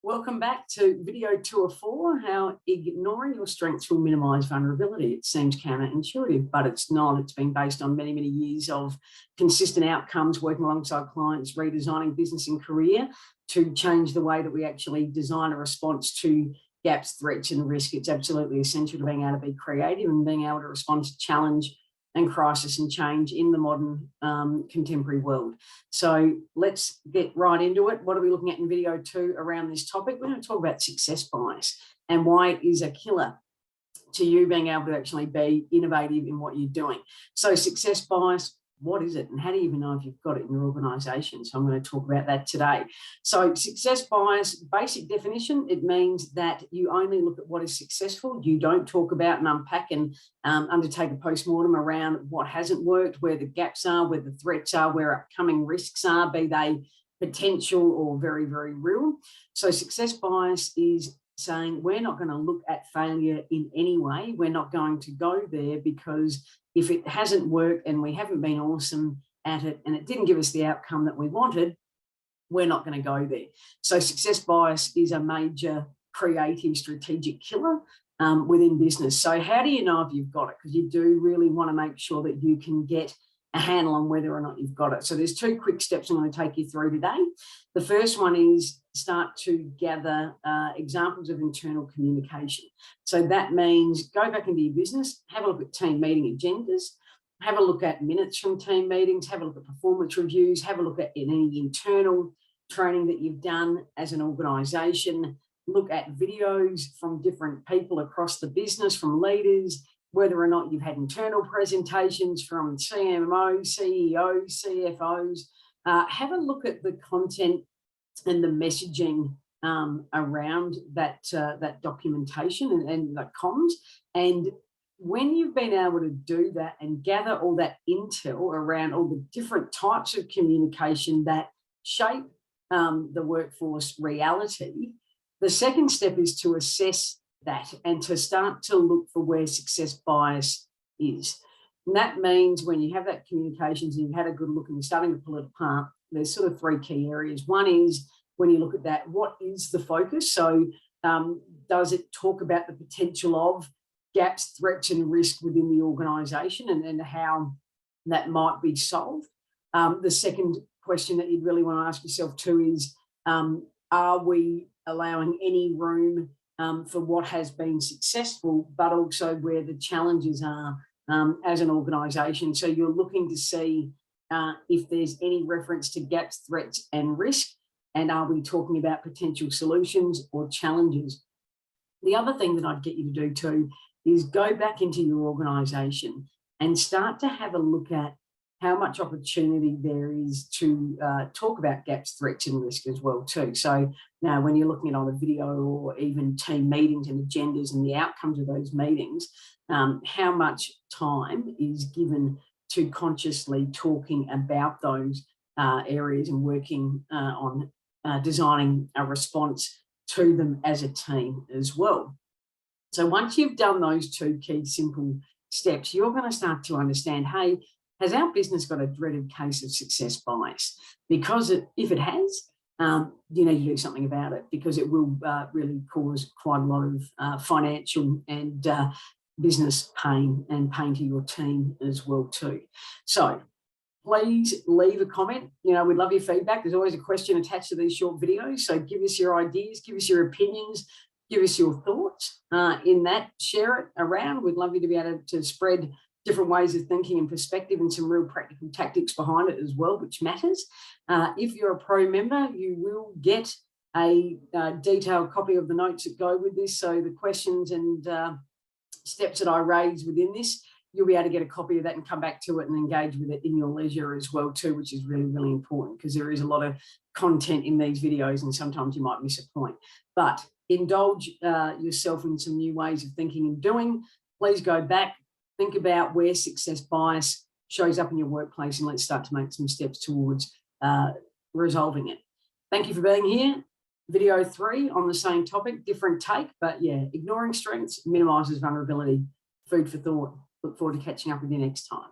Welcome back to video 2 of 4, how ignoring your strengths will minimise vulnerability. It seems counterintuitive, but it's not. It's been based on many, many years of consistent outcomes, working alongside clients, redesigning business and career to change the way that we actually design a response to gaps, threats and risk. It's absolutely essential to being able to be creative and being able to respond to challenge and crisis and change in the modern contemporary world. So let's get right into it. What are we looking at in video 2 around this topic? We're going to talk about success bias and why it is a killer to you being able to actually be innovative in what you're doing. So success bias, what is it and how do you even know if you've got it in your organisation? So I'm going to talk about that today. So success bias, basic definition, it means that you only look at what is successful. You don't talk about and unpack and undertake a post-mortem around what hasn't worked, where the gaps are, where the threats are, where upcoming risks are, be they potential or very, very real. So success bias is saying we're not going to look at failure in any way. We're not going to go there because if it hasn't worked and we haven't been awesome at it and it didn't give us the outcome that we wanted, we're not going to go there. So success bias is a major creative strategic killer within business. So how do you know if you've got it? Because you do really want to make sure that you can get a handle on whether or not you've got it. So there's 2 quick steps I'm going to take you through today. The first one is start to gather examples of internal communication. So that means go back into your business, have a look at team meeting agendas, have a look at minutes from team meetings, have a look at performance reviews, have a look at any internal training that you've done as an organisation, look at videos from different people across the business, from leaders, whether or not you've had internal presentations from CMOs, CEOs, CFOs. Have a look at the content and the messaging around that documentation and the comms. And when you've been able to do that and gather all that intel around all the different types of communication that shape the workforce reality, the second step is to assess that and to start to look for where success bias is. And that means when you have that communications and you've had a good look and you're starting to pull it apart, there's sort of 3 key areas. One is when you look at that, what is the focus? So does it talk about the potential of gaps, threats and risk within the organisation and how that might be solved? The second question that you'd really want to ask yourself too is, are we allowing any room for what has been successful, but also where the challenges are as an organisation? So you're looking to see if there's any reference to gaps, threats and risk, and are we talking about potential solutions or challenges? The other thing that I'd get you to do too is go back into your organisation and start to have a look at how much opportunity there is to talk about gaps, threats and risk as well too. So now when you're looking at either video or even team meetings and agendas and the outcomes of those meetings, how much time is given to consciously talking about those areas and working on designing a response to them as a team as well. So once you've done those 2 key simple steps, you're going to start to understand, hey, has our business got a dreaded case of success bias? Because if it has, you need to do something about it, because it will really cause quite a lot of financial and business pain and pain to your team as well too. So please leave a comment. You know, we'd love your feedback. There's always a question attached to these short videos. So give us your ideas, give us your opinions, give us your thoughts in that, share it around. We'd love you to be able to spread different ways of thinking and perspective and some real practical tactics behind it as well, which matters. If you're a pro member, you will get a detailed copy of the notes that go with this. So the questions and steps that I raise within this, you'll be able to get a copy of that and come back to it and engage with it in your leisure as well too, which is really, really important because there is a lot of content in these videos and sometimes you might miss a point. But indulge yourself in some new ways of thinking and doing. Please go back, think about where success bias shows up in your workplace, and let's start to make some steps towards resolving it. Thank you for being here. Video 3 on the same topic, different take, but yeah, ignoring strengths minimises vulnerability. Food for thought. Look forward to catching up with you next time.